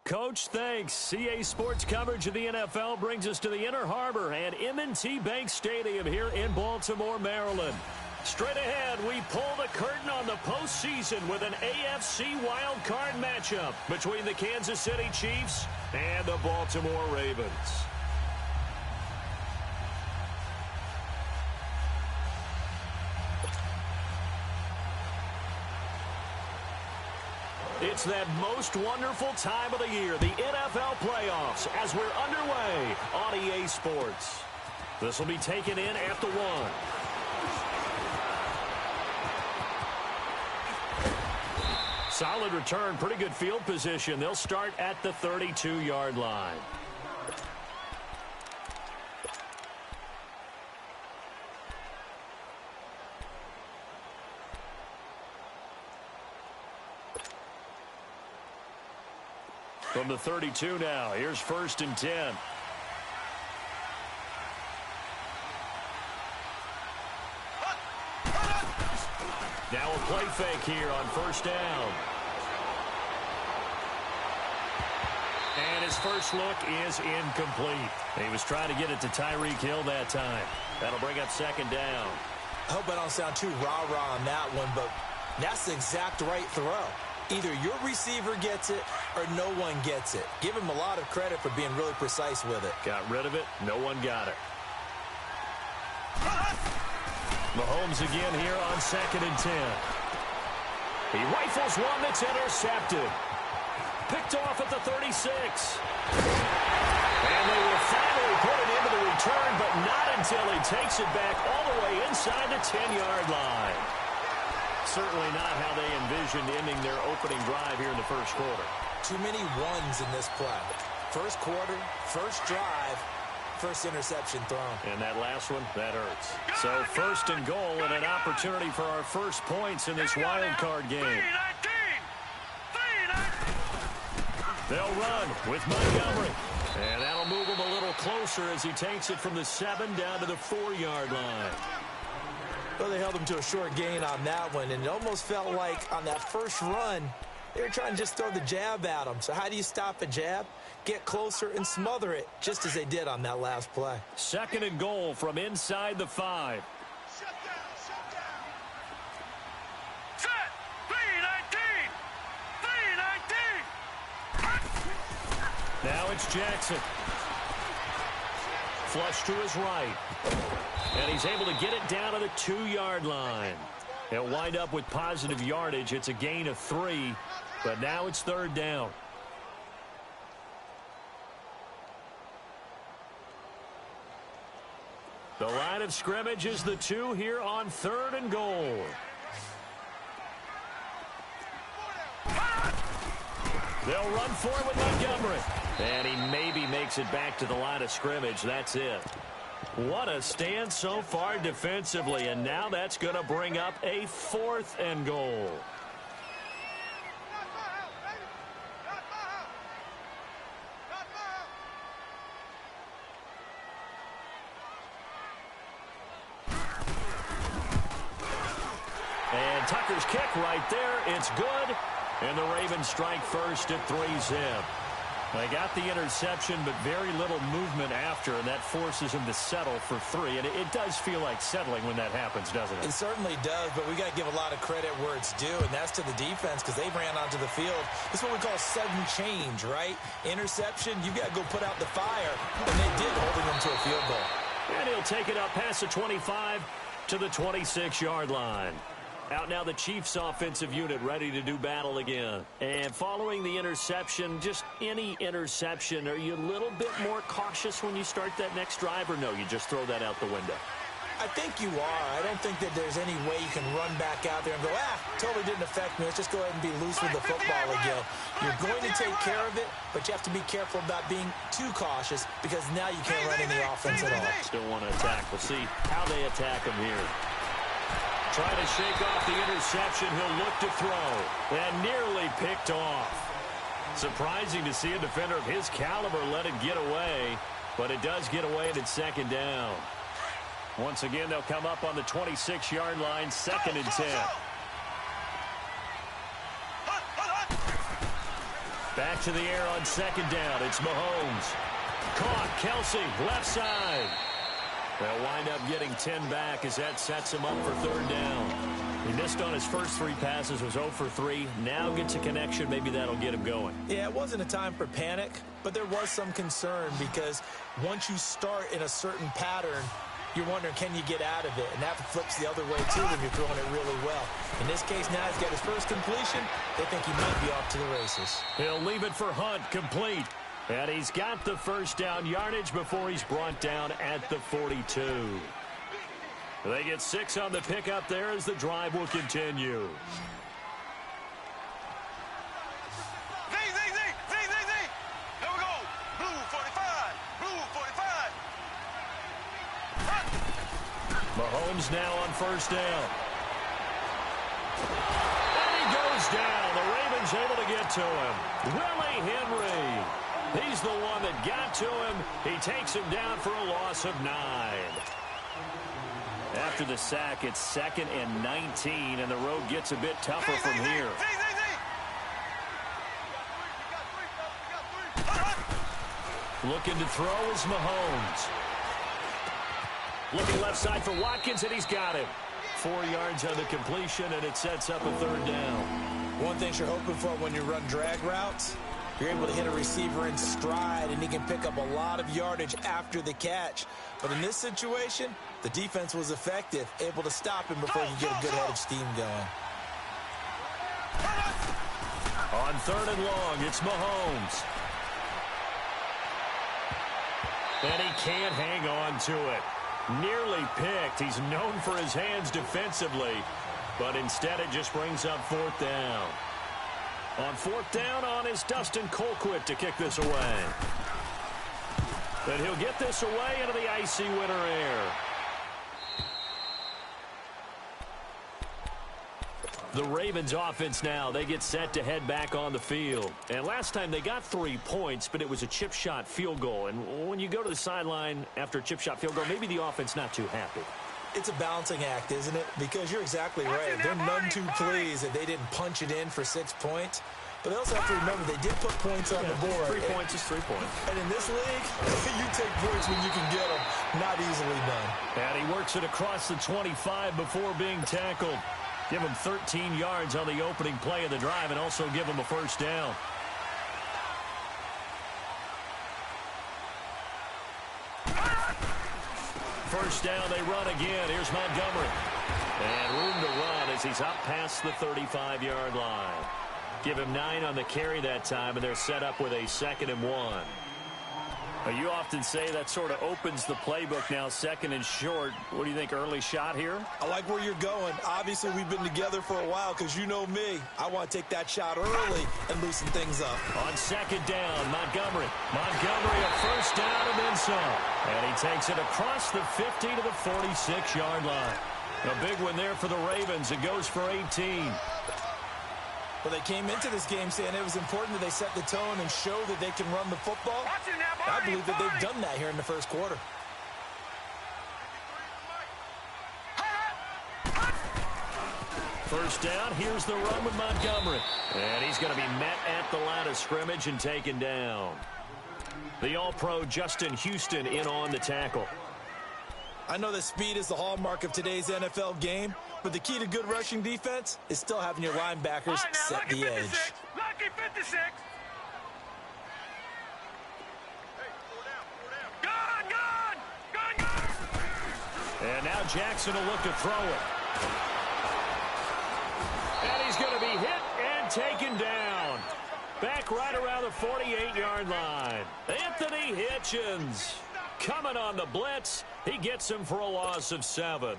Coach, thanks. CA Sports coverage of the NFL brings us to the Inner Harbor and M&T Bank Stadium here in Baltimore, Maryland. Straight ahead, we pull the curtain on the postseason with an AFC wildcard matchup between the Kansas City Chiefs and the Baltimore Ravens. It's that most wonderful time of the year, the NFL playoffs, as we're underway on EA Sports. This will be taken in at the 1. Solid return, pretty good field position. They'll start at the 32-yard line. From the 32 now, here's 1st and 10. Now a play fake here on 1st down. And his first look is incomplete. He was trying to get it to Tyreek Hill that time. That'll bring up 2nd down. I hope I don't sound too rah-rah on that one, but that's the exact right throw. Either your receiver gets it or no one gets it. Give him a lot of credit for being really precise with it. Got rid of it. No one got it. Mahomes again here on 2nd and 10. He rifles one that's intercepted. Picked off at the 36. And they will finally put it into the return, but not until he takes it back all the way inside the 10-yard line. Certainly not how they envisioned ending their opening drive here in the first quarter. Too many ones in this play. First quarter, first drive, first interception thrown. And that last one, that hurts. So 1st and goal and an opportunity for our first points in this wild card game. They'll run with Montgomery. And that'll move him a little closer as he takes it from the 7 down to the 4-yard line. Well, they held him to a short gain on that one, and it almost felt like on that first run, they were trying to just throw the jab at him. So how do you stop a jab? Get closer and smother it, just as they did on that last play. 2nd and goal from inside the 5. Shut down. Set. 3-19. Now it's Jackson. Flush to his right. And he's able to get it down to the 2-yard line. He'll wind up with positive yardage. It's a gain of 3, but now it's 3rd down. The line of scrimmage is the 2 here on 3rd and goal. They'll run for it with Montgomery. And he maybe makes it back to the line of scrimmage. That's it. What a stand so far defensively, and now that's going to bring up a 4th and goal. And Tucker's kick right there. It's good, and the Ravens strike first at 3-zip. They got the interception, but very little movement after, and that forces him to settle for 3. And it does feel like settling when that happens, doesn't it? It certainly does, but we got to give a lot of credit where it's due, and that's to the defense because they ran onto the field. It's what we call sudden change, right? Interception, you got to go put out the fire, and they did, holding them to a field goal. And he'll take it up past the 25 to the 26-yard line. Out now the Chiefs offensive unit ready to do battle again. And following the interception, just any interception, are you a little bit more cautious when you start that next drive, or no, you just throw that out the window? I think you are. I don't think that there's any way you can run back out there and go, totally didn't affect me. Let's just go ahead and be loose with the football again. You're going to take care of it, but you have to be careful about being too cautious because now you can't run any offense at all. Still want to attack. We'll see how they attack him here. Trying to shake off the interception. He'll look to throw. And nearly picked off. Surprising to see a defender of his caliber let it get away. But it does get away and it's 2nd down. Once again, they'll come up on the 26-yard line, 2nd and 10. Back to the air on second down. It's Mahomes. Caught. Kelsey, left side. They'll wind up getting 10 back as that sets him up for third down. He missed on his first 3 passes, was 0 for 3. Now gets a connection. Maybe that'll get him going. Yeah, it wasn't a time for panic, but there was some concern because once you start in a certain pattern, you're wondering, can you get out of it? And that flips the other way, too, when you're throwing it really well. In this case, now he's got his first completion. They think he might be off to the races. He'll leave it for Hunt, complete. And he's got the first down yardage before he's brought down at the 42. They get 6 on the pickup there as the drive will continue. Here we go. Blue 45. Blue 45. Mahomes now on first down. And he goes down. The Ravens able to get to him. Willie Henry. He's the one that got to him. He takes him down for a loss of 9. After the sack, it's 2nd and 19, and the road gets a bit tougher from here. Looking to throw is Mahomes. Looking left side for Watkins, and he's got him. 4 yards on the completion, and it sets up a third down. One thing you're hoping for when you run drag routes, you're able to hit a receiver in stride, and he can pick up a lot of yardage after the catch. But in this situation, the defense was effective, able to stop him before he could get a good head of steam going. On 3rd and long, it's Mahomes. And he can't hang on to it. Nearly picked. He's known for his hands defensively, but instead it just brings up 4th down. On 4th down is Dustin Colquitt to kick this away. But he'll get this away into the icy winter air. The Ravens offense now, they get set to head back on the field. And last time they got 3 points, but it was a chip shot field goal. And when you go to the sideline after a chip shot field goal, maybe the offense not too happy. It's a balancing act, isn't it? Because you're exactly right. They're none too pleased that they didn't punch it in for 6 points. But they also have to remember they did put points on the board. 3 points is 3 points. And in this league, you take points when you can get them. Not easily done. And he works it across the 25 before being tackled. Give him 13 yards on the opening play of the drive and also give him a first down. First down, they run again. Here's Montgomery. And room to run as he's up past the 35-yard line. Give him 9 on the carry that time, and they're set up with a 2nd and 1. You often say that sort of opens the playbook now, 2nd and short. What do you think, early shot here? I like where you're going. Obviously, we've been together for a while because you know me. I want to take that shot early and loosen things up. On 2nd down, Montgomery. Montgomery a first down and then some. And he takes it across the 50 to the 46-yard line. A big one there for the Ravens. It goes for 18. Well, they came into this game saying it was important that they set the tone and show that they can run the football. I believe that they've done that here in the first quarter. First down, here's the run with Montgomery. And he's going to be met at the line of scrimmage and taken down. The All-Pro Justin Houston in on the tackle. I know that speed is the hallmark of today's NFL game, but the key to good rushing defense is still having your linebackers set the edge. Lucky 56. Gun. And now Jackson will look to throw it. And he's going to be hit and taken down. Back right around the 48-yard line. Anthony Hitchens coming on the blitz. He gets him for a loss of 7.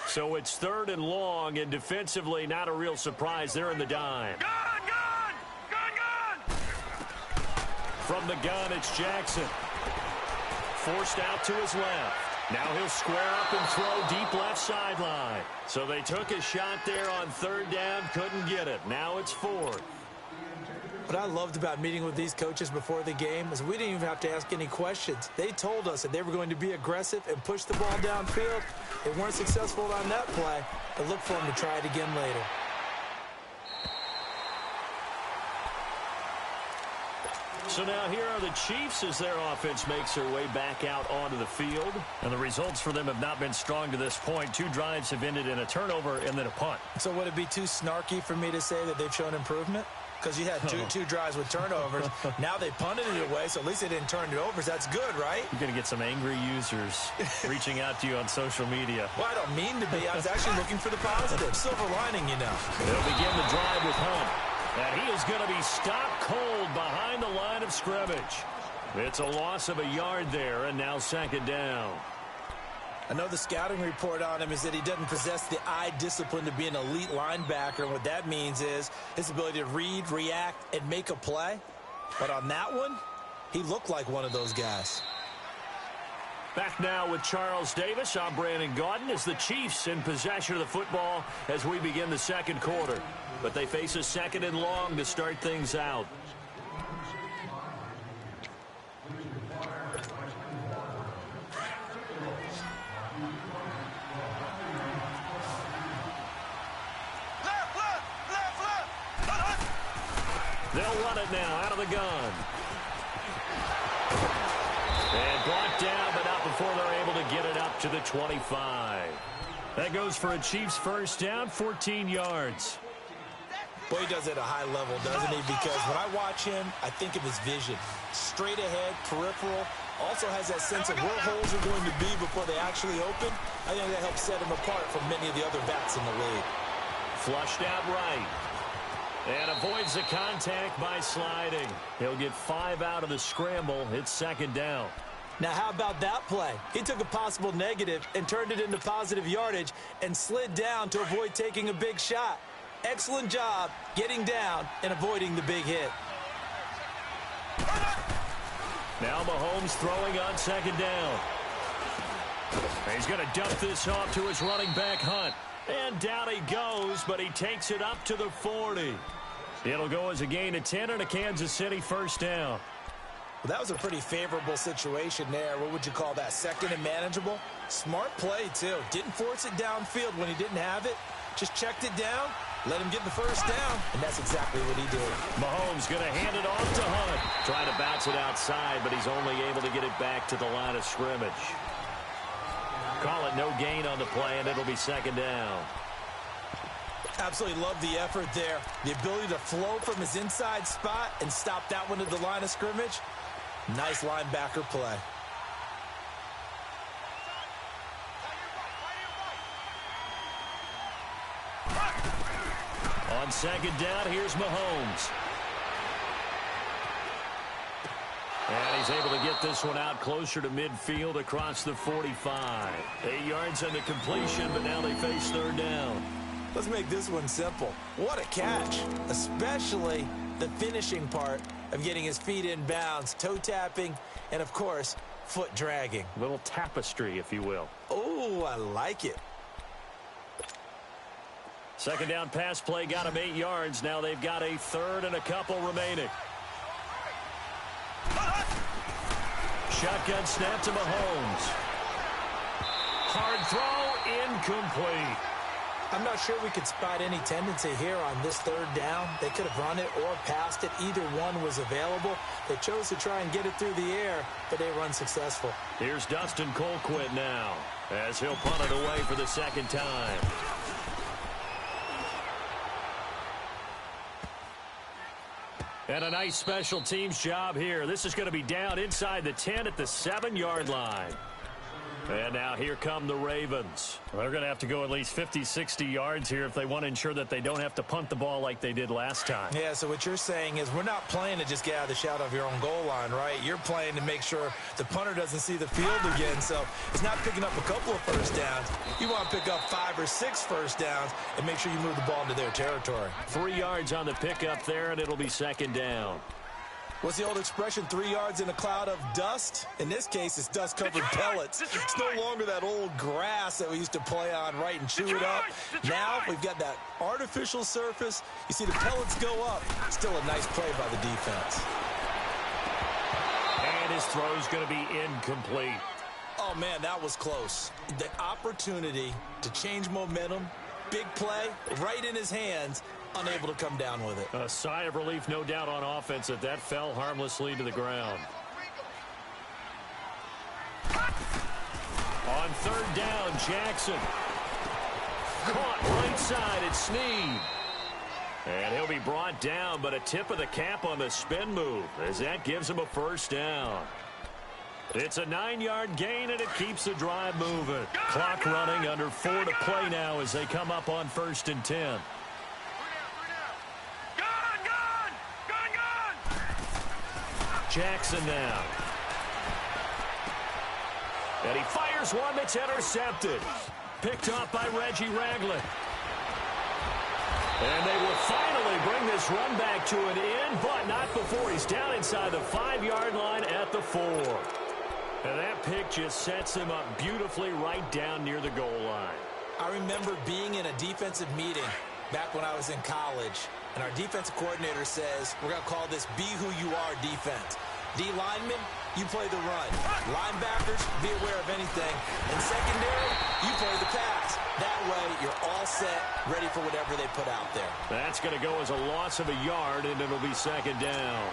So it's 3rd and long, and defensively not a real surprise. They're in the dime. Gun. From the gun, it's Jackson. Forced out to his left. Now he'll square up and throw deep left sideline. So they took a shot there on 3rd down, couldn't get it. Now it's 4th. What I loved about meeting with these coaches before the game is we didn't even have to ask any questions. They told us that they were going to be aggressive and push the ball downfield. They weren't successful on that play, but look for them to try it again later. So now here are the Chiefs as their offense makes their way back out onto the field. And the results for them have not been strong to this point. 2 drives have ended in a turnover and then a punt. So would it be too snarky for me to say that they've shown improvement? Because you had two drives with turnovers. Now they punted it away, so at least they didn't turn it over. That's good, right? You're going to get some angry users reaching out to you on social media. Well, I don't mean to be. I was actually looking for the positive. Silver lining, you know. They'll begin the drive with Hunt. And he is going to be stopped cold behind the line of scrimmage. It's a loss of a yard there, and now 2nd down. I know the scouting report on him is that he doesn't possess the eye discipline to be an elite linebacker. And what that means is his ability to read, react, and make a play. But on that one, he looked like one of those guys. Back now with Charles Davis. I'm Brandon Gaudin as the Chiefs in possession of the football as we begin the 2nd quarter. But they face a 2nd and long to start things out. They'll run it now out of the gun. And brought down, but not before they're able to get it up to the 25. That goes for a Chiefs first down, 14 yards. Boy, he does it at a high level, doesn't he? Because when I watch him, I think of his vision. Straight ahead, peripheral. Also has that sense of where holes are going to be before they actually open. I think that helps set him apart from many of the other backs in the league. Flushed out right. And avoids the contact by sliding. He'll get 5 out of the scramble. It's 2nd down. Now, how about that play? He took a possible negative and turned it into positive yardage and slid down to avoid taking a big shot. Excellent job getting down and avoiding the big hit. Now Mahomes throwing on 2nd down. He's going to dump this off to his running back, Hunt. And down he goes, but he takes it up to the 40. It'll go as a gain of 10 and a Kansas City first down. Well, that was a pretty favorable situation there. What would you call that? 2nd and manageable? Smart play, too. Didn't force it downfield when he didn't have it. Just checked it down, let him get the first down, and that's exactly what he did. Mahomes going to hand it off to Hunt. Trying to bounce it outside, but he's only able to get it back to the line of scrimmage. Call it no gain on the play, and it'll be 2nd down. Absolutely love the effort there. The ability to flow from his inside spot and stop that one at the line of scrimmage. Nice linebacker play. On 2nd down, here's Mahomes. And he's able to get this one out closer to midfield across the 45. 8 yards on the completion, but now they face 3rd down. Let's make this one simple. What a catch, especially the finishing part of getting his feet in bounds, toe tapping, and, of course, foot dragging. A little tapestry, if you will. Oh, I like it. 2nd down pass play got him 8 yards. Now they've got a 3rd and a couple remaining. Shotgun snap to Mahomes. Hard throw, incomplete. I'm not sure we could spot any tendency here on this 3rd down. They could have run it or passed it. Either one was available. They chose to try and get it through the air, but they were unsuccessful. Here's Dustin Colquitt now as he'll punt it away for the 2nd time. And a nice special teams job here. This is going to be down inside the 10 at the 7-yard line. And now here come the Ravens. They're going to have to go at least 50, 60 yards here if they want to ensure that they don't have to punt the ball like they did last time. Yeah, so what you're saying is we're not playing to just get out of the shadow of your own goal line, right? You're playing to make sure the punter doesn't see the field again. So it's not picking up a couple of first downs. You want to pick up 5 or 6 first downs and make sure you move the ball into their territory. 3 yards on the pickup there, and it'll be 2nd down. What's the old expression, 3 yards in a cloud of dust? In this case, it's dust-covered pellets. It's no longer that old grass that we used to play on, right, and chew it up. Now we've got that artificial surface. You see the pellets go up. Still a nice play by the defense. And his throw's going to be incomplete. Oh, man, that was close. The opportunity to change momentum, big play, right in his hands, unable to come down with it. A sigh of relief, no doubt, on offense that fell harmlessly to the ground. On third down, Jackson. Caught right side, it's Snead. And he'll be brought down, but a tip of the cap on the spin move as that gives him a first down. It's a 9-yard gain, and it keeps the drive moving. Clock running, under 4 to play now as they come up on 1st and 10. Jackson now. And he fires one that's intercepted. Picked off by Reggie Ragland. And they will finally bring this run back to an end, but not before he's down inside the 5-yard line at the 4. And that pick just sets him up beautifully right down near the goal line. I remember being in a defensive meeting back when I was in college, and our defensive coordinator says, we're going to call this be who you are defense. D linemen, you play the run. Linebackers, be aware of anything. And secondary, you play the pass. That way, you're all set, ready for whatever they put out there. That's going to go as a loss of a yard, and it'll be 2nd down.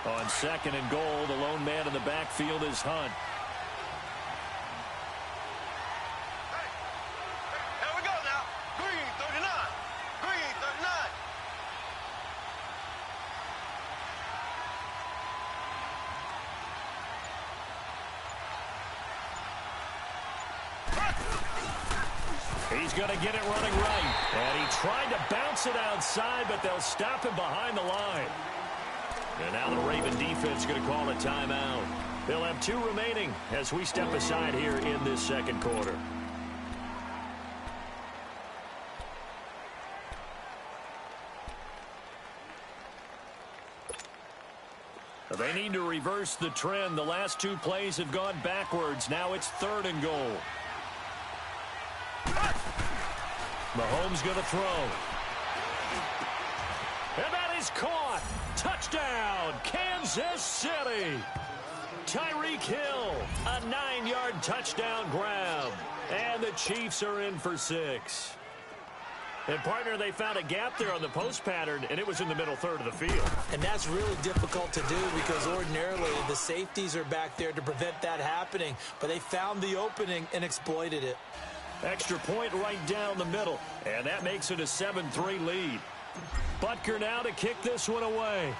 On 2nd and goal, the lone man in the backfield is Hunt. Here we go now. Green 39. Green 39. He's going to get it running right. And he tried to bounce it outside, but they'll stop him behind the line. And now the Raven defense is going to call a timeout. They'll have 2 remaining as we step aside here in this 2nd quarter. They need to reverse the trend. The last 2 plays have gone backwards. Now it's 3rd and goal. Mahomes going to throw. And that is caught. Touchdown, Kansas City. Tyreek Hill, a 9-yard touchdown grab. And the Chiefs are in for 6. And, partner, they found a gap there on the post pattern, and it was in the middle third of the field. And that's really difficult to do because ordinarily the safeties are back there to prevent that happening. But they found the opening and exploited it. Extra point right down the middle, and that makes it a 7-3 lead. Butker now to kick this one away.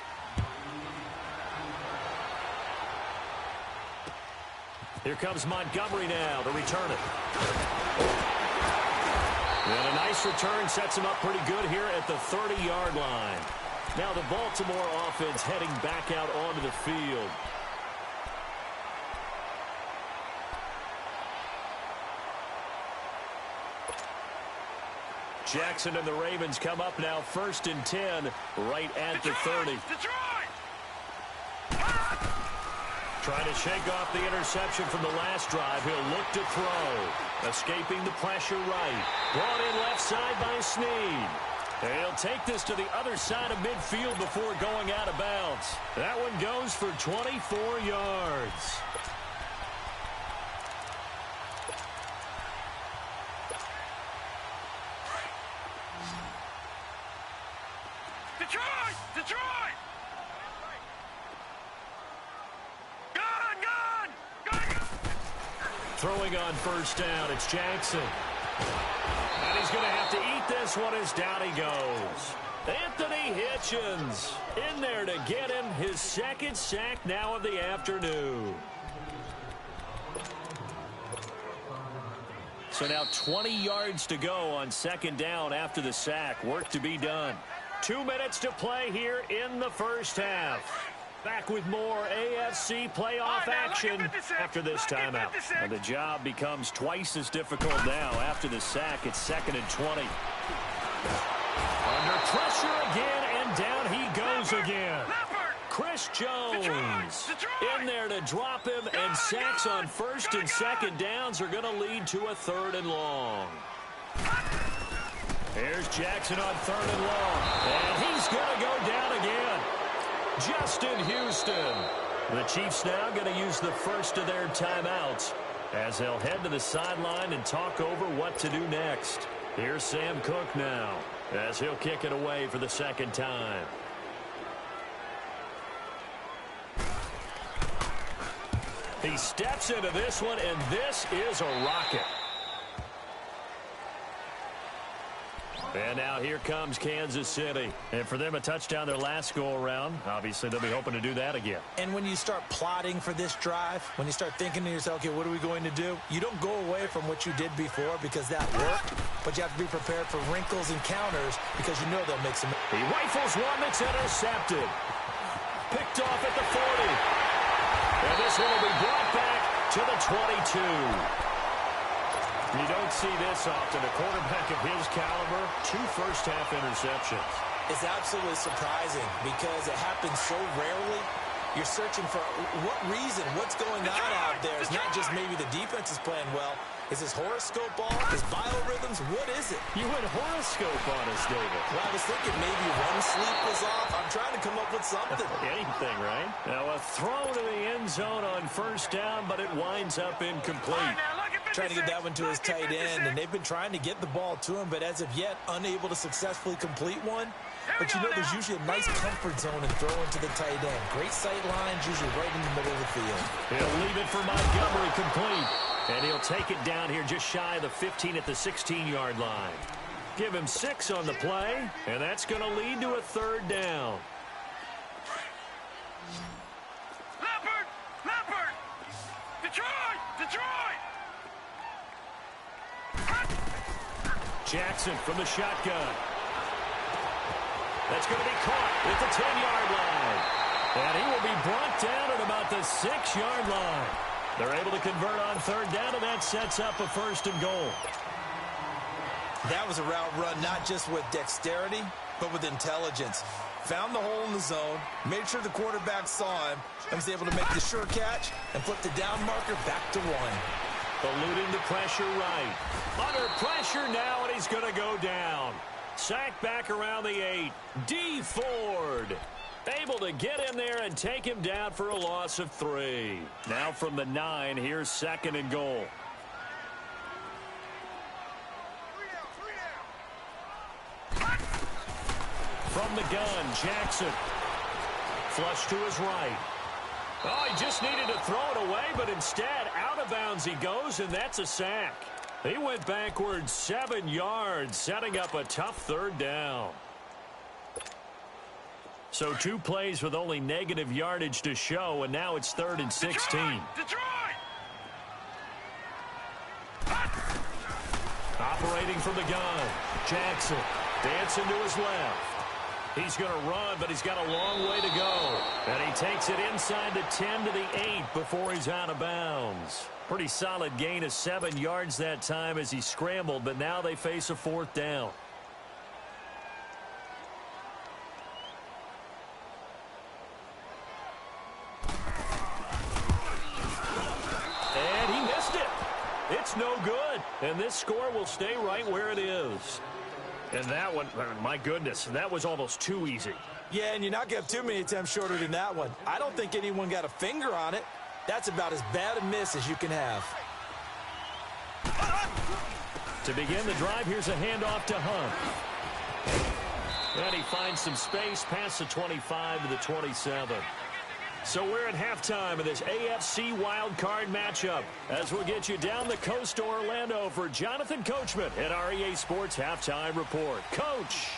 Here comes Montgomery now to return it. And a nice return sets him up pretty good here at the 30-yard line. Now the Baltimore offense heading back out onto the field. Jackson and the Ravens come up now 1st and 10 right at the 30. Trying to shake off the interception from the last drive. He'll look to throw. Escaping the pressure right. Brought in left side by Snead. He'll take this to the other side of midfield before going out of bounds. That one goes for 24 yards. Detroit! Throwing on 1st down, it's Jackson. And he's going to have to eat this one as down he goes. Anthony Hitchens in there to get him his 2nd sack now of the afternoon. So now 20 yards to go on 2nd down after the sack. Work to be done. 2 minutes to play here in the 1st half. Back with more AFC playoff action after this timeout. And the job becomes twice as difficult now after the sack. It's 2nd and 20. Under pressure again, and down he goes again. Chris Jones in there to drop him, and sacks on first and second downs are going to lead to a 3rd and long. Here's Jackson on 3rd and long, and he's going to go down again. Justin Houston. The Chiefs now going to use the first of their timeouts as they'll head to the sideline and talk over what to do next. Here's Sam Cook now as he'll kick it away for the second time. He steps into this one, and this is a rocket. And now here comes Kansas City. And for them, a touchdown their last go-around. Obviously, they'll be hoping to do that again. And when you start plotting for this drive, when you start thinking to yourself, okay, what are we going to do? You don't go away from what you did before because that worked, but you have to be prepared for wrinkles and counters because you know they'll make some. He rifles one that's intercepted. Picked off at the 40. And this one will be brought back to the 22. You don't see this often. A quarterback of his caliber, 2 first-half interceptions. It's absolutely surprising because it happens so rarely. You're searching for what reason, what's going on out there. It's not just maybe the defense is playing well. Is his horoscope off? His biorhythms? What is it? You went horoscope on us, David. Well, I was thinking maybe REM sleep was off. I'm trying to come up with something. Anything, right? Now a throw to the end zone on first down, but it winds up incomplete. Trying to get that one to his tight end, and they've been trying to get the ball to him, but as of yet, unable to successfully complete one. But you know there's usually a nice comfort zone in throwing to the tight end. Great sight lines, usually right in the middle of the field. He'll leave it for Montgomery complete. And he'll take it down here just shy of the 15 at the 16-yard line. Give him 6 on the play, and that's going to lead to a 3rd down. Leopard! Detroit! Jackson from the shotgun. That's going to be caught at the 10-yard line. And he will be brought down at about the 6-yard line. They're able to convert on 3rd down, and that sets up a 1st and goal. That was a route run not just with dexterity, but with intelligence. Found the hole in the zone, made sure the quarterback saw him, and was able to make the sure catch and flip the down marker back to 1. Eluding the pressure right. Under pressure now, and he's going to go down. Sacked back around the 8. D. Ford able to get in there and take him down for a loss of 3. Now from the 9, here's 2nd and goal. From the gun, Jackson. Flush to his right. Oh, he just needed to throw it away, but instead, out of bounds he goes, and that's a sack. He went backwards 7 yards, setting up a tough 3rd down. So 2 plays with only negative yardage to show, and now it's 3rd and 16. Detroit! Operating from the gun, Jackson dancing to his left. He's going to run, but he's got a long way to go. And he takes it inside the 10 to the 8 before he's out of bounds. Pretty solid gain of 7 yards that time as he scrambled, but now they face a 4th down. And he missed it. It's no good. And this score will stay right where it is. And that one, my goodness, that was almost too easy. Yeah, and you're not going to have too many attempts shorter than that one. I don't think anyone got a finger on it. That's about as bad a miss as you can have. To begin the drive, here's a handoff to Hunt. And he finds some space past the 25 to the 27. So we're at halftime of this AFC wildcard matchup as we'll get you down the coast to Orlando for Jonathan Coachman at our EA Sports Halftime Report. Coach!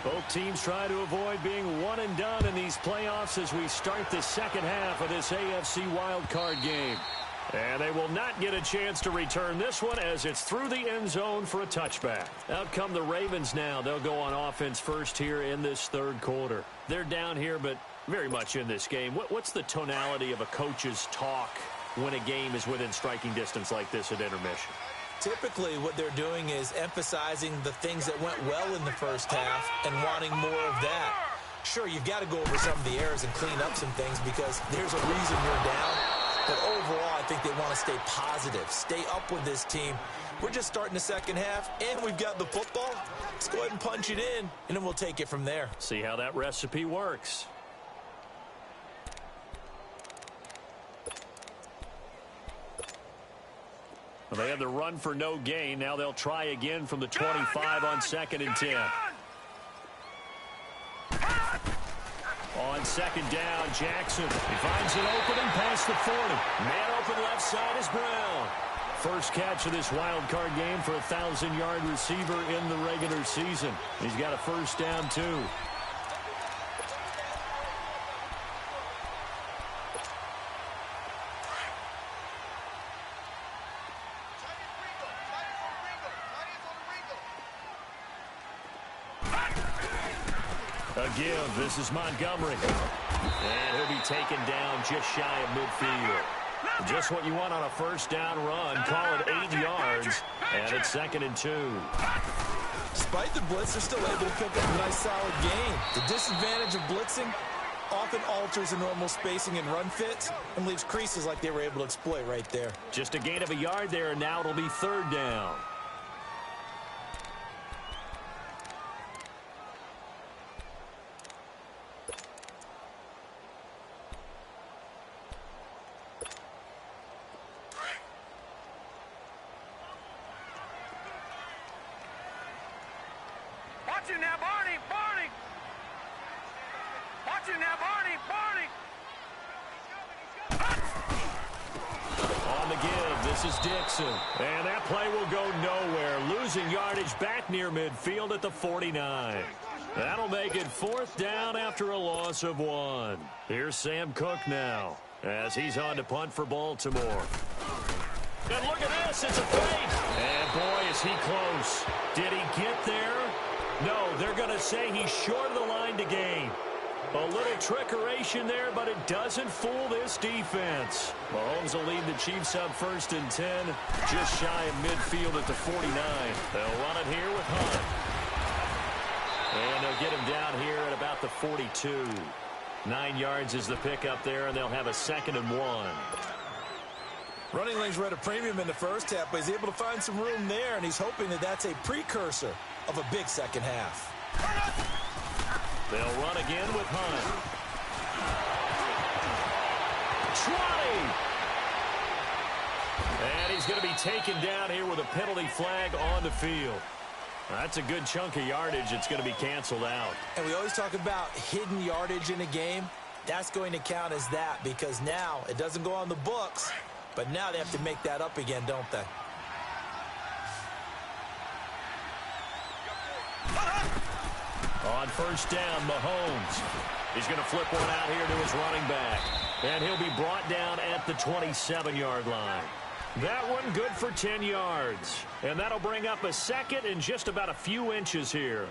Both teams try to avoid being one and done in these playoffs as we start the second half of this AFC wildcard game. And they will not get a chance to return this one as it's through the end zone for a touchback. Out come the Ravens now. They'll go on offense first here in this 3rd quarter. They're down here, but very much in this game. What's the tonality of a coach's talk when a game is within striking distance like this at intermission? Typically, what they're doing is emphasizing the things that went well in the first half and wanting more of that. Sure, you've got to go over some of the errors and clean up some things because there's a reason you're down. But overall, I think they want to stay positive, stay up with this team. We're just starting the second half, and we've got the football. Let's go ahead and punch it in, and then we'll take it from there. See how that recipe works. Well, they had the run for no gain. Now they'll try again from the 25 on 2nd and 10. On 2nd down, Jackson. He finds an opening past the 40. Man open left side is Brown. First catch of this wild card game for a 1,000-yard receiver in the regular season. He's got a first down, too. A give. This is Montgomery. And he'll be taken down just shy of midfield. Just what you want on a first down run. Call it 8 yards. And it's 2nd and 2. Despite the blitz, they're still able to pick up a nice solid gain. The disadvantage of blitzing often alters the normal spacing and run fits and leaves creases like they were able to exploit right there. Just a gain of a yard there, and now it'll be 3rd down. Watching now, Barney, Barney. Watching now, Barney, Barney. On the give, this is Dixon. And that play will go nowhere. Losing yardage back near midfield at the 49. That'll make it 4th down after a loss of 1. Here's Sam Cook now as he's on to punt for Baltimore. And look at this, it's a fake. And boy, is he close. Did he get there? No, they're going to say he's short of the line to gain. A little trickeration there, but it doesn't fool this defense. Mahomes will lead the Chiefs up 1st and 10, just shy of midfield at the 49. They'll run it here with Hunt. And they'll get him down here at about the 42. 9 yards is the pickup there, and they'll have a 2nd and 1. Running lanes were at a premium in the first half, but he's able to find some room there, and he's hoping that that's a precursor of a big second half. They'll run again with Hunt. 20! And he's going to be taken down here with a penalty flag on the field. That's a good chunk of yardage. It's going to be canceled out. And we always talk about hidden yardage in a game. That's going to count as that because now it doesn't go on the books, but now they have to make that up again, don't they? On 1st down, Mahomes. He's going to flip one out here to his running back. And he'll be brought down at the 27-yard line. That one good for 10 yards. And that'll bring up a 2nd and just about a few inches here.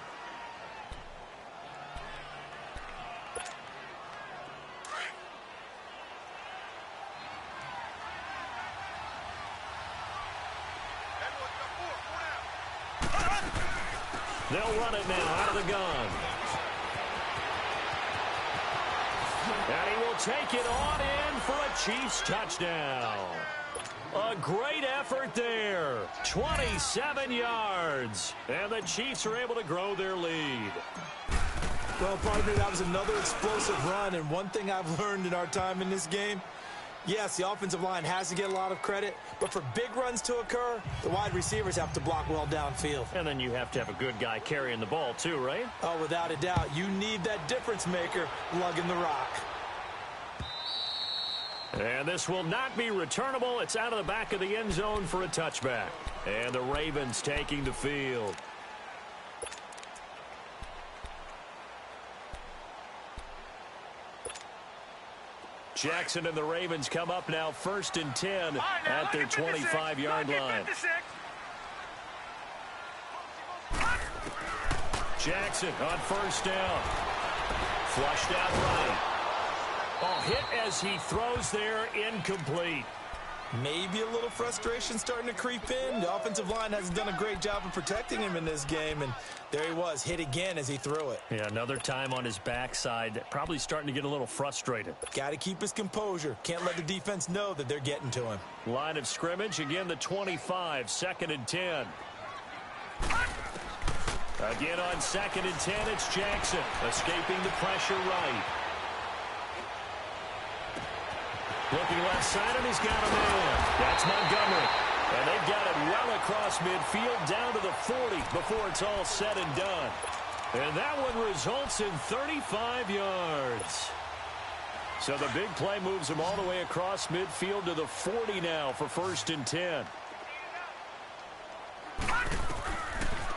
They'll run it now out of the gun. And he will take it on in for a Chiefs touchdown. A great effort there. 27 yards. And the Chiefs are able to grow their lead. Well, partner, that was another explosive run. And one thing I've learned in our time in this game, yes, the offensive line has to get a lot of credit, but for big runs to occur, the wide receivers have to block well downfield. And then you have to have a good guy carrying the ball too, right? Oh, without a doubt. You need that difference maker lugging the rock. And this will not be returnable. It's out of the back of the end zone for a touchback. And the Ravens taking the field. Jackson and the Ravens come up now 1st and 10 at their 25-yard line. Jackson on 1st down. Flushed out right. Oh, hit as he throws there, incomplete. Maybe a little frustration starting to creep in. The offensive line hasn't done a great job of protecting him in this game, and there he was, hit again as he threw it. Yeah, another time on his backside, probably starting to get a little frustrated. Got to keep his composure. Can't let the defense know that they're getting to him. Line of scrimmage, again the 25, 2nd and 10. Again on 2nd and 10, it's Jackson, escaping the pressure right. Looking left side, and he's got a man. That's Montgomery. And they've got it well across midfield down to the 40 before it's all said and done. And that one results in 35 yards. So the big play moves him all the way across midfield to the 40 now for 1st and 10.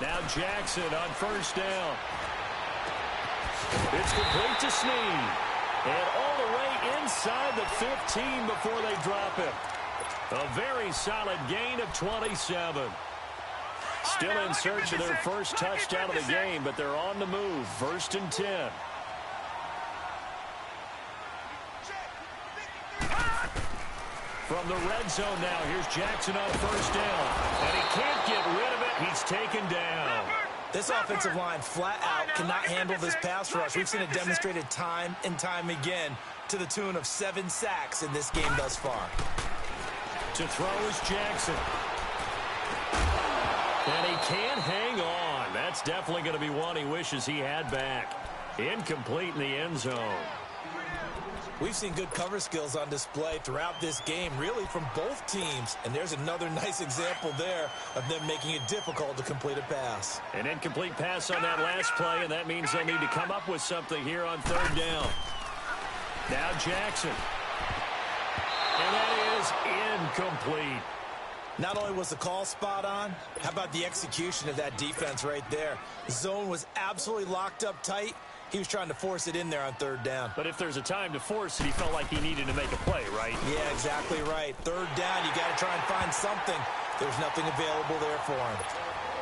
Now Jackson on 1st down. It's complete to Snead. And all the way inside the 15 before they drop it. A very solid gain of 27. Still in search of their first touchdown of the game, but they're on the move. 1st and 10. From the red zone now, here's Jackson on 1st down. And he can't get rid of it. He's taken down. This offensive line flat out cannot handle this pass rush. We've seen it demonstrated time and time again to the tune of 7 sacks in this game thus far. To throw is Jackson. And he can't hang on. That's definitely going to be one he wishes he had back. Incomplete in the end zone. We've seen good cover skills on display throughout this game, really from both teams. And there's another nice example there of them making it difficult to complete a pass. An incomplete pass on that last play, and that means they'll need to come up with something here on 3rd down. Now Jackson. And that is incomplete. Not only was the call spot on, how about the execution of that defense right there? The zone was absolutely locked up tight. He was trying to force it in there on 3rd down. But if there's a time to force it, he felt like he needed to make a play, right? Yeah, exactly right. 3rd down, you got to try and find something. There's nothing available there for him.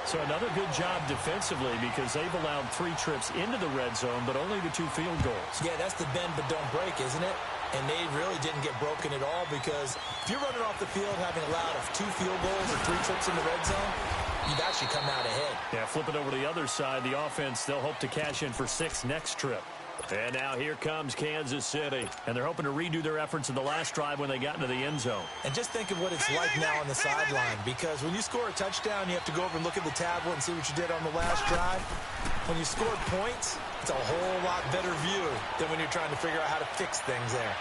So another good job defensively because they've allowed 3 trips into the red zone, but only the 2 field goals. Yeah, that's the bend but don't break, isn't it? And they really didn't get broken at all because if you're running off the field having allowed 2 field goals or 3 trips in the red zone, you've actually come out ahead. Yeah, flip it over to the other side. The offense, they'll hope to cash in for 6 next trip. And now here comes Kansas City. And they're hoping to redo their efforts in the last drive when they got into the end zone. And just think of what it's like now on the sideline, because when you score a touchdown, you have to go over and look at the tablet and see what you did on the last drive. When you scored points, it's a whole lot better view than when you're trying to figure out how to fix things there.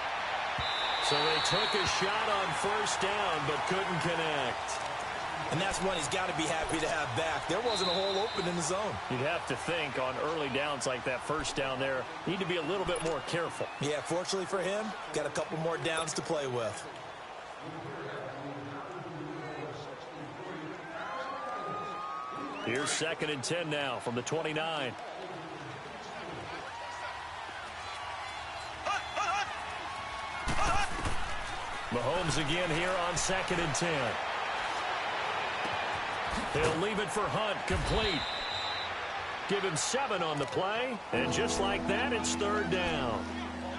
So they took a shot on 1st down, but couldn't connect. And that's one he's got to be happy to have back. There wasn't a hole open in the zone. You'd have to think on early downs like that 1st down there, need to be a little bit more careful. Yeah, fortunately for him, got a couple more downs to play with. Here's 2nd and 10 now from the 29. Mahomes again here on 2nd and 10. He'll leave it for Hunt, complete. Give him 7 on the play, and just like that, it's 3rd down.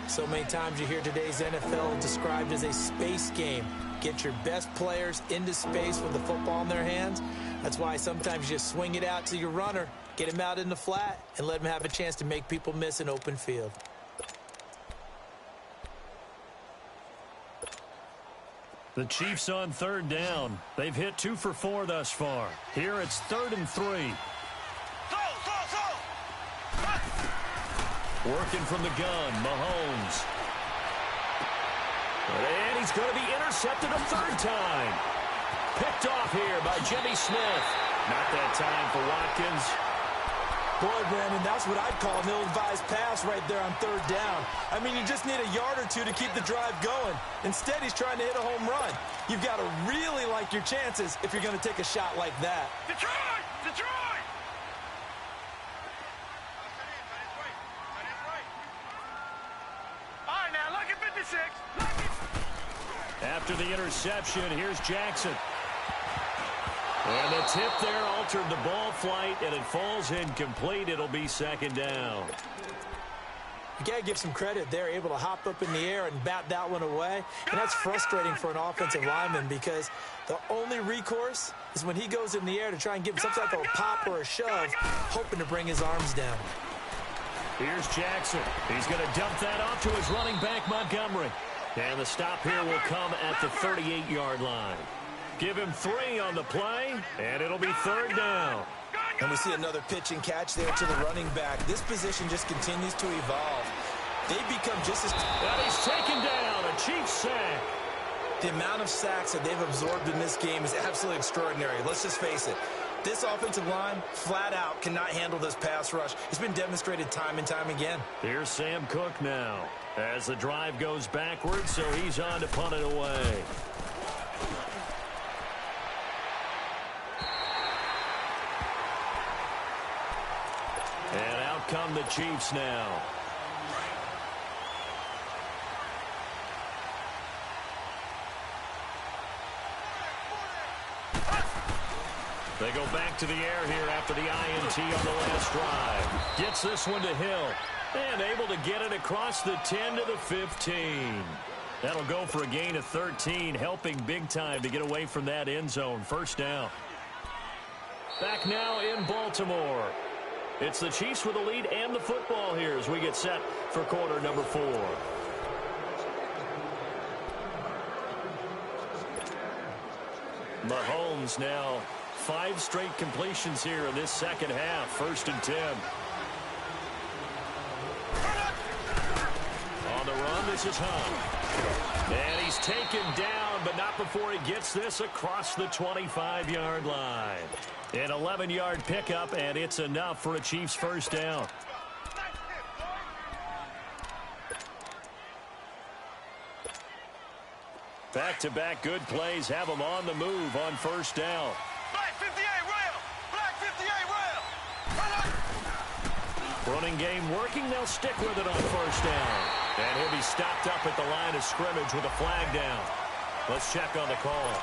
So many times you hear today's NFL described as a space game. Get your best players into space with the football in their hands. That's why sometimes you just swing it out to your runner, get him out in the flat, and let him have a chance to make people miss an open field. The Chiefs on 3rd down. They've hit 2 for 4 thus far. Here it's 3rd and 3. Working from the gun, Mahomes. And he's going to be intercepted a 3rd time. Picked off here by Jimmy Smith. Not that time for Watkins. Boy, Brandon, that's what I'd call an ill-advised pass right there on 3rd down. I mean, you just need a yard or 2 to keep the drive going. Instead, he's trying to hit a home run. You've got to really like your chances if you're going to take a shot like that. Detroit! Detroit! All right, now, look at 56. After the interception, here's Jackson. And the tip there altered the ball flight, and it falls incomplete. It'll be 2nd down. You got to give some credit. They're able to hop up in the air and bat that one away. And that's frustrating for an offensive lineman because the only recourse is when he goes in the air to try and give him some type of a pop or a shove, hoping to bring his arms down. Here's Jackson. He's going to dump that off to his running back, Montgomery. And the stop here will come at the 38-yard line. Give him 3 on the play, and it'll be 3rd down. And we see another pitch and catch there to the running back. This position just continues to evolve. They become just as... And he's taken down, a Chiefs sack. The amount of sacks that they've absorbed in this game is absolutely extraordinary. Let's just face it. This offensive line, flat out, cannot handle this pass rush. It's been demonstrated time and time again. Here's Sam Cook now as the drive goes backwards, so he's on to punt it away. And out come the Chiefs now. They go back to the air here after the INT on the last drive. Gets this one to Hill. And able to get it across the 10 to the 15. That'll go for a gain of 13, helping big time to get away from that end zone. 1st down. Back now in Baltimore. It's the Chiefs with the lead and the football here as we get set for quarter number 4. Mahomes now 5 straight completions here in this second half. 1st and 10. On the run, this is Hunt. And he's taken down, but not before he gets this across the 25-yard line. An 11-yard pickup, and it's enough for a Chiefs 1st down. Back-to-back good plays have them on the move on 1st down. Black 58 rail! Black 58 rail! Running game working. They'll stick with it on 1st down. And he'll be stopped up at the line of scrimmage with a flag down. Let's check on the call.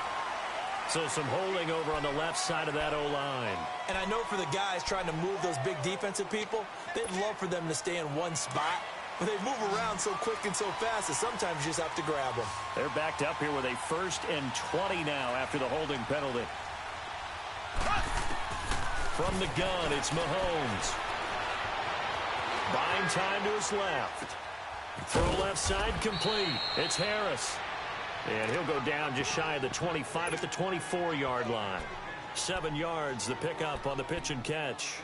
So some holding over on the left side of that O-line. And I know for the guys trying to move those big defensive people, they'd love for them to stay in one spot. But they move around so quick and so fast that sometimes you just have to grab them. They're backed up here with a 1st and 20 now after the holding penalty. From the gun, it's Mahomes. Buying time to his left. Throw left side complete. It's Harris. And he'll go down just shy of the 25 at the 24-yard line. 7 yards, the pickup on the pitch and catch.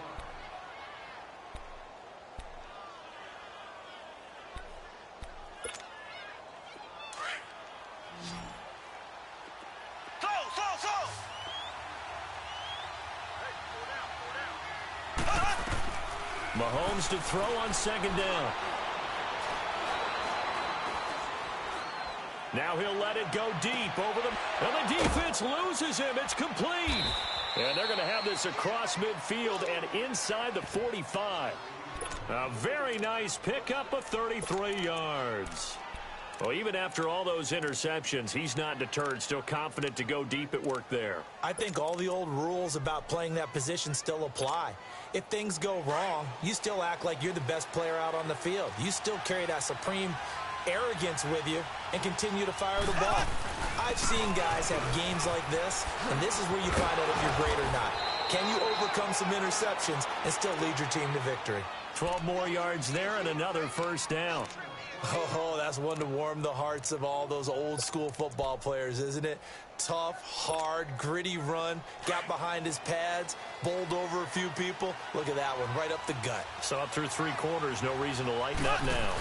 Mahomes to throw on 2nd down. Now he'll let it go deep over the... And the defense loses him. It's complete. And they're going to have this across midfield and inside the 45. A very nice pickup of 33 yards. Well, even after all those interceptions, he's not deterred, still confident to go deep at work there. I think all the old rules about playing that position still apply. If things go wrong, you still act like you're the best player out on the field. You still carry that supreme arrogance with you and continue to fire the ball. I've seen guys have games like this, and this is where you find out if you're great or not. Can you overcome some interceptions and still lead your team to victory? 12 more yards there and another 1st down. Oh, that's one to warm the hearts of all those old school football players, isn't it? Tough, hard, gritty run, got behind his pads, bowled over a few people. Look at that one, right up the gut. So up through 3 quarters, no reason to lighten up now.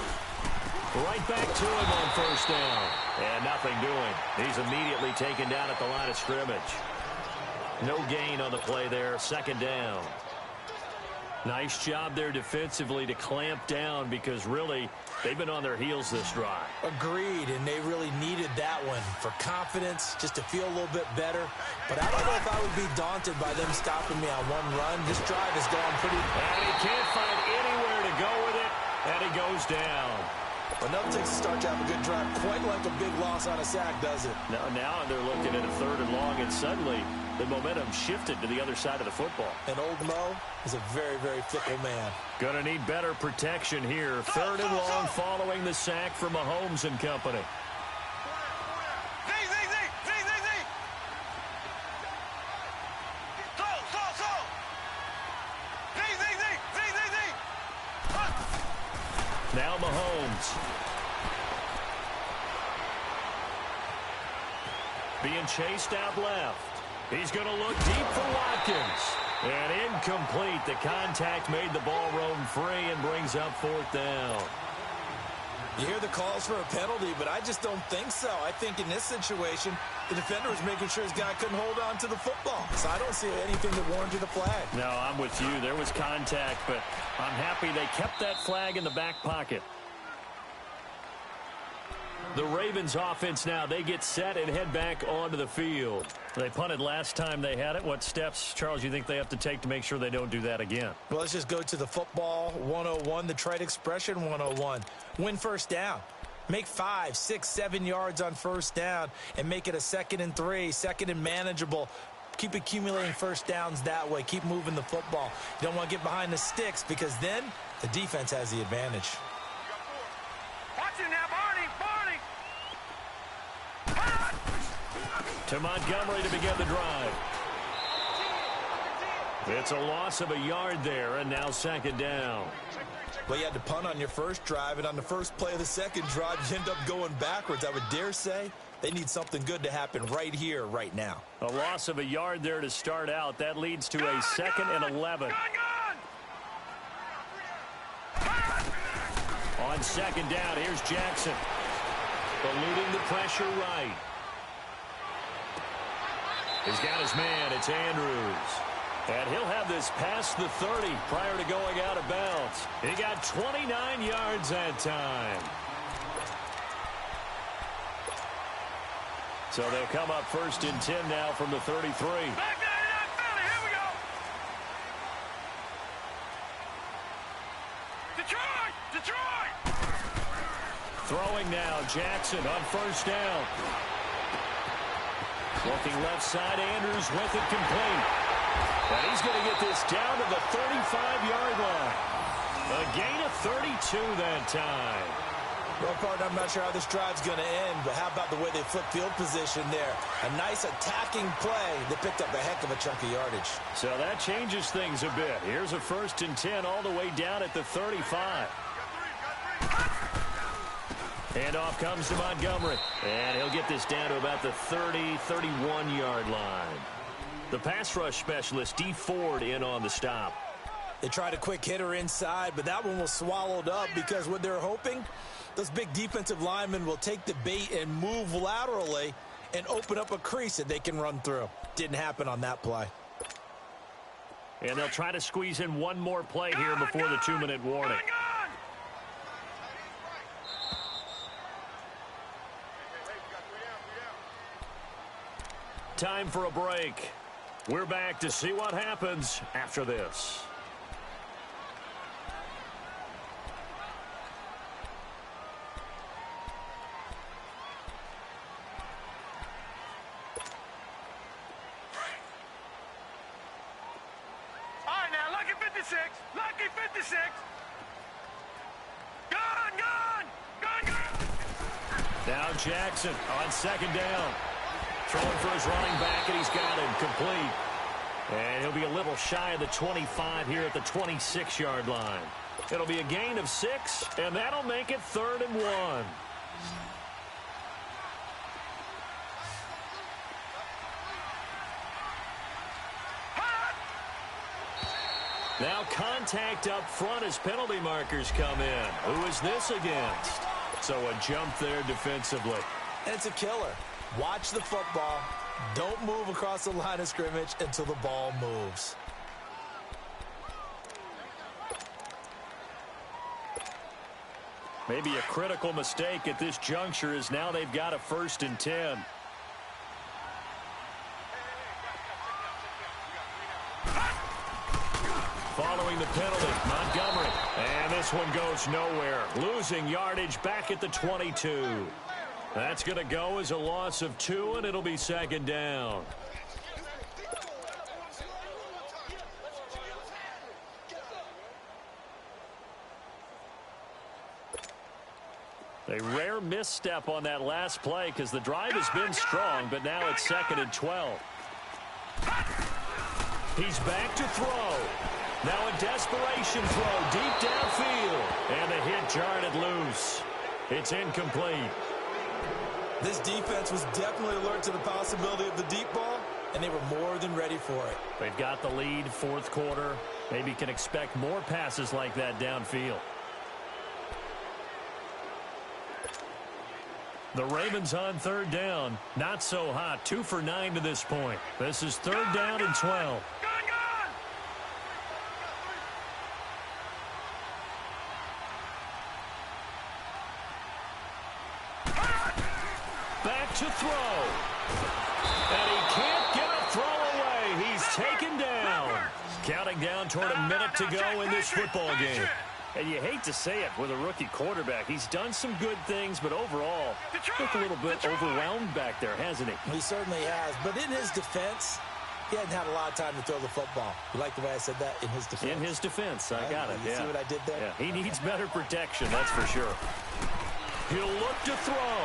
Right back to him on 1st down. And nothing doing. He's immediately taken down at the line of scrimmage. No gain on the play there, 2nd down. Nice job there defensively to clamp down because really they've been on their heels this drive. Agreed, and they really needed that one for confidence, just to feel a little bit better. But I don't know if I would be daunted by them stopping me on one run. This drive has gone pretty... And he can't find anywhere to go with it, and he goes down. Enough takes to start to have a good drive. Quite like a big loss on a sack, does it? Now they're looking at a 3rd and long, and suddenly the momentum shifted to the other side of the football. And old Mo is a very, very fickle man. Gonna need better protection here. 3rd and long following the sack from Mahomes and company. Now Mahomes. Being chased out left. He's going to look deep for Watkins. And incomplete. The contact made the ball roam free and brings up 4th down. You hear the calls for a penalty, but I just don't think so. I think in this situation, the defender was making sure his guy couldn't hold on to the football. So I don't see anything that warranted a flag. No, I'm with you. There was contact, but I'm happy they kept that flag in the back pocket. The Ravens offense now, they get set and head back onto the field. They punted last time they had it. What steps, Charles, you think they have to take to make sure they don't do that again? Well, let's just go to the football 101, the trite expression 101. Win first down. Make 5, 6, 7 yards on first down and make it a 2nd and 3, 2nd and manageable. Keep accumulating first downs that way. Keep moving the football. You don't want to get behind the sticks because then the defense has the advantage. Watch it now, Barney. To Montgomery to begin the drive. It's a loss of a yard there, and now 2nd down. Well, you had to punt on your first drive, and on the first play of the second drive, you end up going backwards. I would dare say they need something good to happen right here, right now. A loss of a yard there to start out. That leads to a 2nd and 11. On 2nd down, here's Jackson. Eluding the pressure right. He's got his man. It's Andrews. And he'll have this past the 30 prior to going out of bounds. He got 29 yards that time. So they'll come up 1st and 10 now from the 33. Back down, here we go. Detroit! Throwing now, Jackson on 1st down. Looking left side, Andrews with it complete. And he's going to get this down to the 35-yard line. A gain of 32 that time. Well, partner, I'm not sure how this drive's going to end, but how about the way they flip field position there? A nice attacking play that picked up a heck of a chunk of yardage. So that changes things a bit. Here's a 1st and 10 all the way down at the 35. Handoff comes to Montgomery. And he'll get this down to about the 30, 31-yard line. The pass rush specialist, D. Ford, in on the stop. They tried a quick hitter inside, but that one was swallowed up because what they're hoping, those big defensive linemen will take the bait and move laterally and open up a crease that they can run through. Didn't happen on that play. And they'll try to squeeze in one more play here before the 2-minute warning. Time for a break. We're back to see what happens after this. All right, now, lucky 56. Lucky 56. Gone. Now Jackson on 2nd down. Throwing for his running back, and he's got him complete. And he'll be a little shy of the 25 here at the 26-yard line. It'll be a gain of 6, and that'll make it 3rd and 1. Now contact up front as penalty markers come in. Who is this against? So a jump there defensively. And it's a killer. Watch the football. Don't move across the line of scrimmage until the ball moves. Maybe a critical mistake at this juncture is now they've got a 1st and 10. following the penalty. Montgomery. And this one goes nowhere. Losing yardage back at the 22. That's going to go as a loss of 2, and it'll be second down. A rare misstep on that last play because the drive has been strong, but now it's 2nd and 12. He's back to throw. Now a desperation throw deep downfield. And the hit jarred it loose. It's incomplete. This defense was definitely alert to the possibility of the deep ball, and they were more than ready for it. They've got the lead, 4th quarter. Maybe can expect more passes like that downfield. The Ravens on 3rd down. Not so hot. 2 for 9 to this point. This is 3rd down and 12. Back to throw. And he can't get a throw away. He's taken down. Counting down toward a minute to go in this football game. And you hate to say it with a rookie quarterback. He's done some good things, but overall, looked a little bit overwhelmed back there, hasn't he? He certainly has. But in his defense, he hadn't had a lot of time to throw the football. You like the way I said that? In his defense. In his defense. I got it. You see what I did there? Yeah. He needs better protection, that's for sure. He'll look to throw.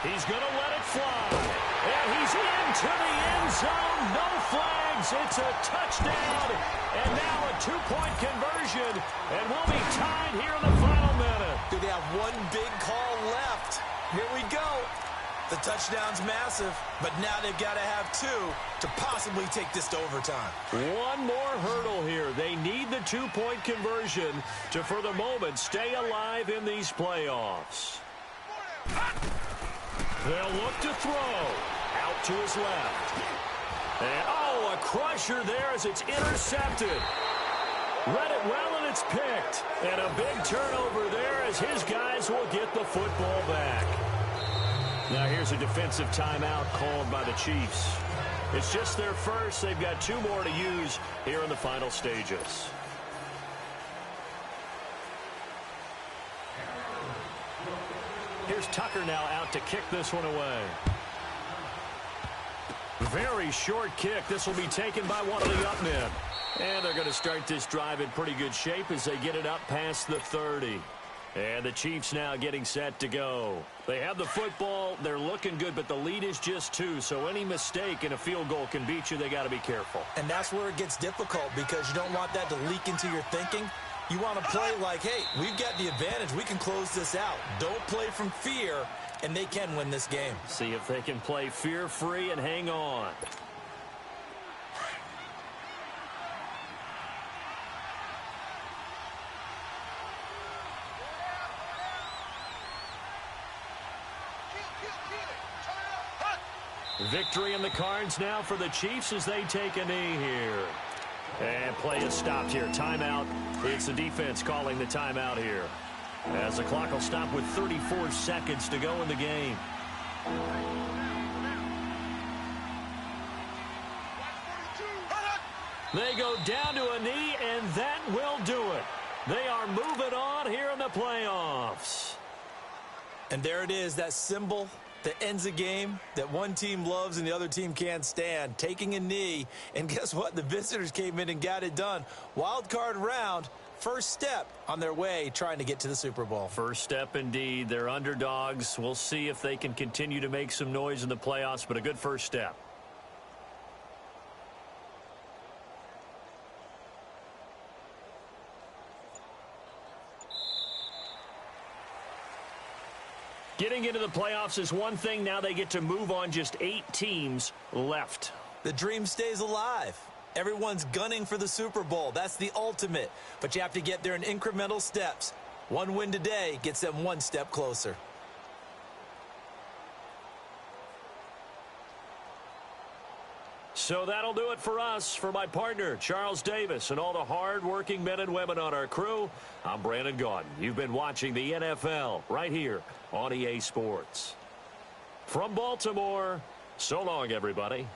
He's going to let it fly. And he's into the end zone. No flags. It's a touchdown. And now a 2-point conversion. And we'll be tied here in the final minute. Do they have one big call left? Here we go. The touchdown's massive, but now they've got to have 2 to possibly take this to overtime. One more hurdle here. They need the 2-point conversion to, for the moment, stay alive in these playoffs. They'll look to throw. Out to his left. And, oh, a crusher there as it's intercepted. Read it well, and it's picked. And a big turnover there as his guys will get the football back. Now here's a defensive timeout called by the Chiefs. It's just their first. They've got 2 more to use here in the final stages. Here's Tucker now out to kick this one away. Very short kick. This will be taken by one of the up men. And they're going to start this drive in pretty good shape as they get it up past the 30. And the Chiefs now getting set to go. They have the football. They're looking good, but the lead is just 2. So any mistake in a field goal can beat you. They got to be careful. And that's where it gets difficult because you don't want that to leak into your thinking. You want to play like, hey, we've got the advantage. We can close this out. Don't play from fear, and they can win this game. See if they can play fear-free and hang on. Victory in the cards now for the Chiefs as they take a knee here. And play is stopped here. Timeout. It's the defense calling the timeout here. As the clock will stop with 34 seconds to go in the game. They go down to a knee, and that will do it. They are moving on here in the playoffs. And there it is, that symbol that ends a game that one team loves and the other team can't stand, taking a knee. And guess what? The visitors came in and got it done. Wild card round, first step on their way trying to get to the Super Bowl. First step indeed. They're underdogs. We'll see if they can continue to make some noise in the playoffs, but a good first step. Getting into the playoffs is one thing. Now they get to move on. Just 8 teams left. The dream stays alive. Everyone's gunning for the Super Bowl. That's the ultimate. But you have to get there in incremental steps. One win today gets them one step closer. So that'll do it for us. For my partner, Charles Davis, and all the hard-working men and women on our crew, I'm Brandon Gaudin. You've been watching the NFL right here on EA Sports. From Baltimore, so long, everybody.